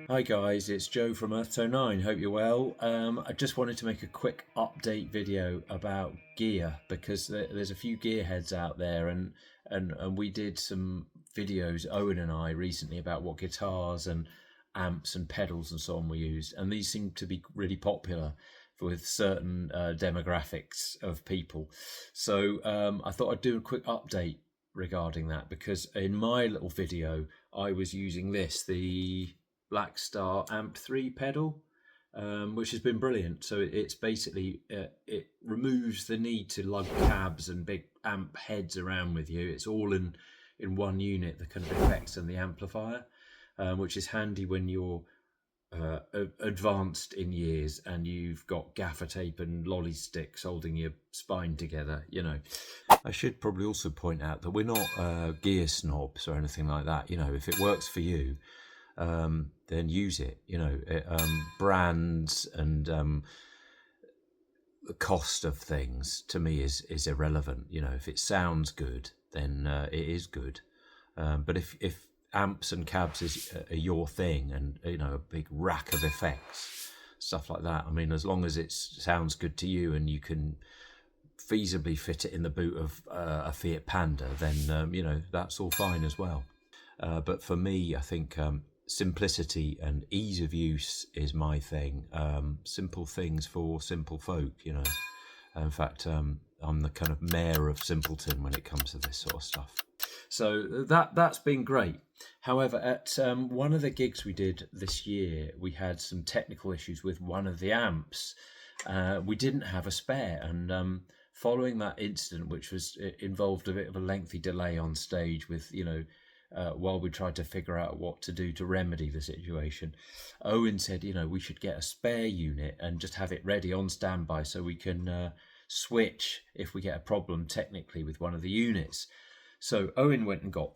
Hi guys, it's Joe from Earthtone9. Hope you're well. I just wanted to make a quick update video about gear because there's a few gearheads out there, and we did some videos, Owen and I, recently about what guitars and amps and pedals and so on we use, and these seem to be really popular with certain demographics of people. So I thought I'd do a quick update regarding that, because in my little video I was using the Black Star Amp 3 pedal, which has been brilliant. So it's basically, it removes the need to lug cabs and big amp heads around with you. It's all in one unit, the kind of effects and the amplifier, which is handy when you're advanced in years and you've got gaffer tape and lolly sticks holding your spine together, you know. I should probably also point out that we're not gear snobs or anything like that. You know, if it works for you, then use it. You know, brands and the cost of things to me is irrelevant. You know, if it sounds good, then it is good. But if amps and cabs are your thing, and you know, a big rack of effects, stuff like that, I mean, as long as it sounds good to you and you can feasibly fit it in the boot of a Fiat Panda, then you know, that's all fine as well. But for me, I think simplicity and ease of use is my thing. Simple things for simple folk, you know. In fact, I'm the kind of mayor of simpleton when it comes to this sort of stuff. So that's been great. However, at one of the gigs we did this year, we had some technical issues with one of the amps. We didn't have a spare, and following that incident, which involved a bit of a lengthy delay on stage with, you know, while we tried to figure out what to do to remedy the situation, Owen said, you know, we should get a spare unit and just have it ready on standby so we can switch if we get a problem technically with one of the units. So Owen went and got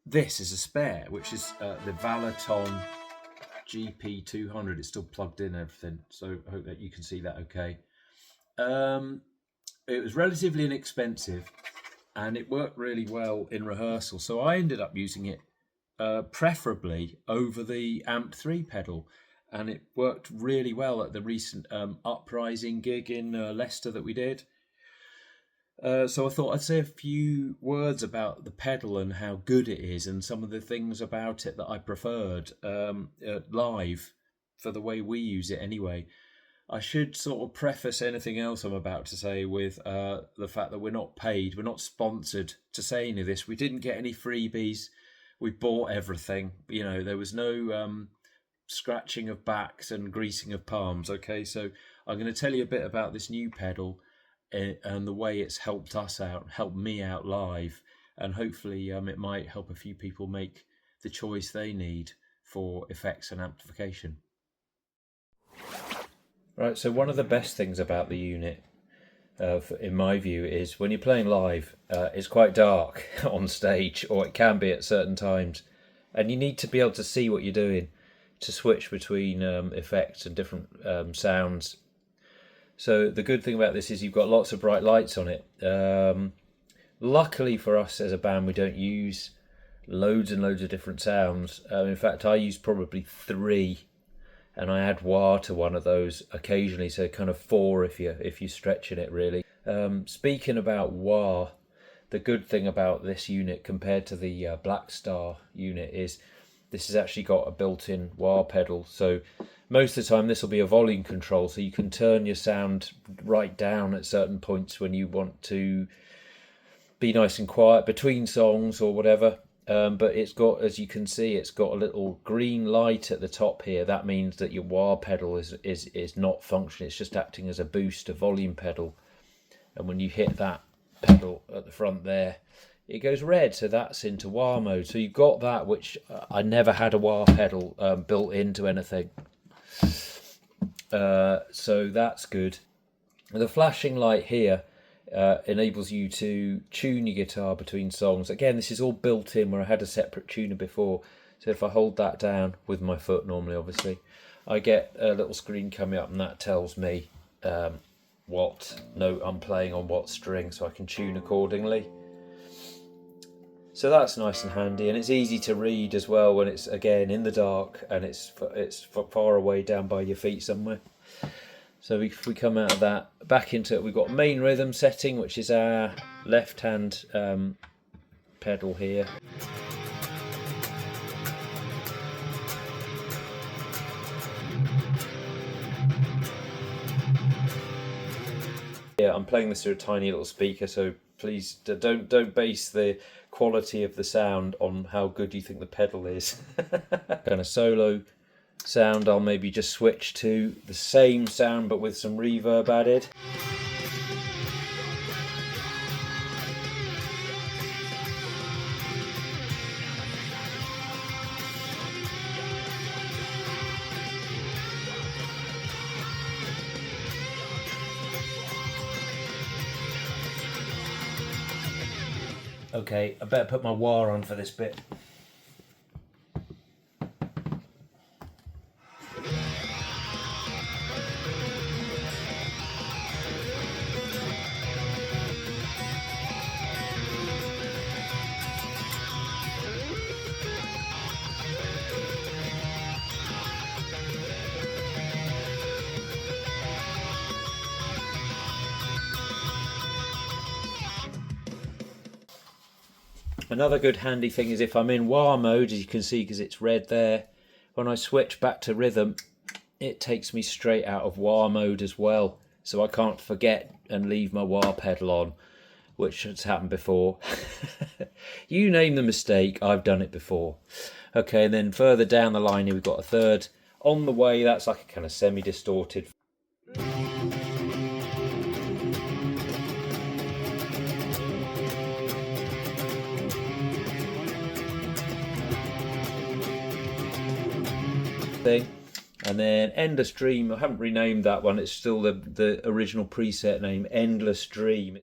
this as a spare, which is the Valeton GP-200. It's still plugged in and everything, so I hope that you can see that okay. It was relatively inexpensive and it worked really well in rehearsal, so I ended up using it preferably over the Amp 3 pedal, and it worked really well at the recent Uprising gig in Leicester that we did. So I thought I'd say a few words about the pedal and how good it is, and some of the things about it that I preferred live, for the way we use it anyway. I should sort of preface anything else I'm about to say with the fact that we're not paid, we're not sponsored to say any of this. We didn't get any freebies. We bought everything. You know, there was no scratching of backs and greasing of palms. Okay, so I'm going to tell you a bit about this new pedal and the way it's helped us out, helped me out live, and hopefully it might help a few people make the choice they need for effects and amplification. Right, so one of the best things about the unit, in my view, is when you're playing live, it's quite dark on stage, or it can be at certain times, and you need to be able to see what you're doing to switch between effects and different sounds. So the good thing about this is you've got lots of bright lights on it. Luckily for us as a band, we don't use loads and loads of different sounds. In fact, I use probably 3, and I add wah to one of those occasionally, so kind of 4 if you're stretching it really. Speaking about wah, the good thing about this unit compared to the Black Star unit is this has actually got a built-in wah pedal. So most of the time this will be a volume control, so you can turn your sound right down at certain points when you want to be nice and quiet between songs or whatever. But it's got, as you can see, it's got a little green light at the top here. That means that your wah pedal is not functioning. It's just acting as a boost, a volume pedal. And when you hit that pedal at the front there, it goes red, so that's into wah mode. So you've got that, which I never had a wah pedal built into anything. So that's good. The flashing light here enables you to tune your guitar between songs. Again, this is all built in, where I had a separate tuner before. So if I hold that down with my foot normally, obviously, I get a little screen coming up, and that tells me what note I'm playing on what string, so I can tune accordingly. So that's nice and handy, and it's easy to read as well when it's, again, in the dark and it's far away down by your feet somewhere. So if we come out of that, back into it, we've got main rhythm setting, which is our left hand pedal here. Yeah, I'm playing this through a tiny little speaker, so please don't base the quality of the sound on how good you think the pedal is. Kind of solo sound, I'll maybe just switch to the same sound but with some reverb added. Okay, I better put my wah on for this bit. Another good handy thing is if I'm in wah mode, as you can see because it's red there, when I switch back to rhythm, it takes me straight out of wah mode as well. So I can't forget and leave my wah pedal on, which has happened before. You name the mistake, I've done it before. Okay, and then further down the line here we've got a third. On the way, that's like a kind of semi-distorted. Thing. And then Endless Dream, I haven't renamed that one, it's still the original preset name, Endless Dream.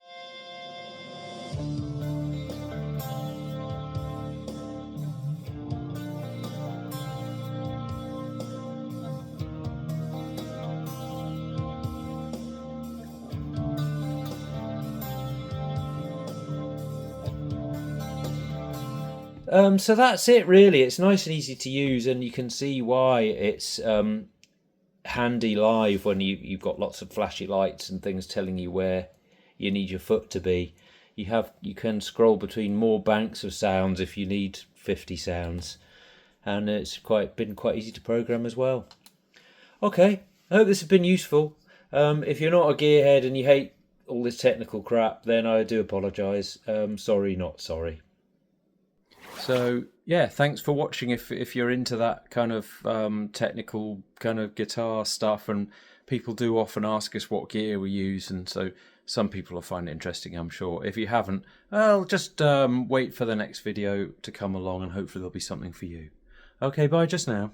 So that's it really. It's nice and easy to use, and you can see why it's handy live when you've got lots of flashy lights and things telling you where you need your foot to be. You can scroll between more banks of sounds if you need 50 sounds, and it's been quite easy to program as well. Okay, I hope this has been useful. If you're not a gearhead and you hate all this technical crap, then I do apologise. Sorry, not sorry. So yeah, thanks for watching. If you're into that kind of technical kind of guitar stuff, and people do often ask us what gear we use, and so some people will find it interesting, I'm sure. If you haven't, well, just wait for the next video to come along, and hopefully there'll be something for you. Okay, bye just now.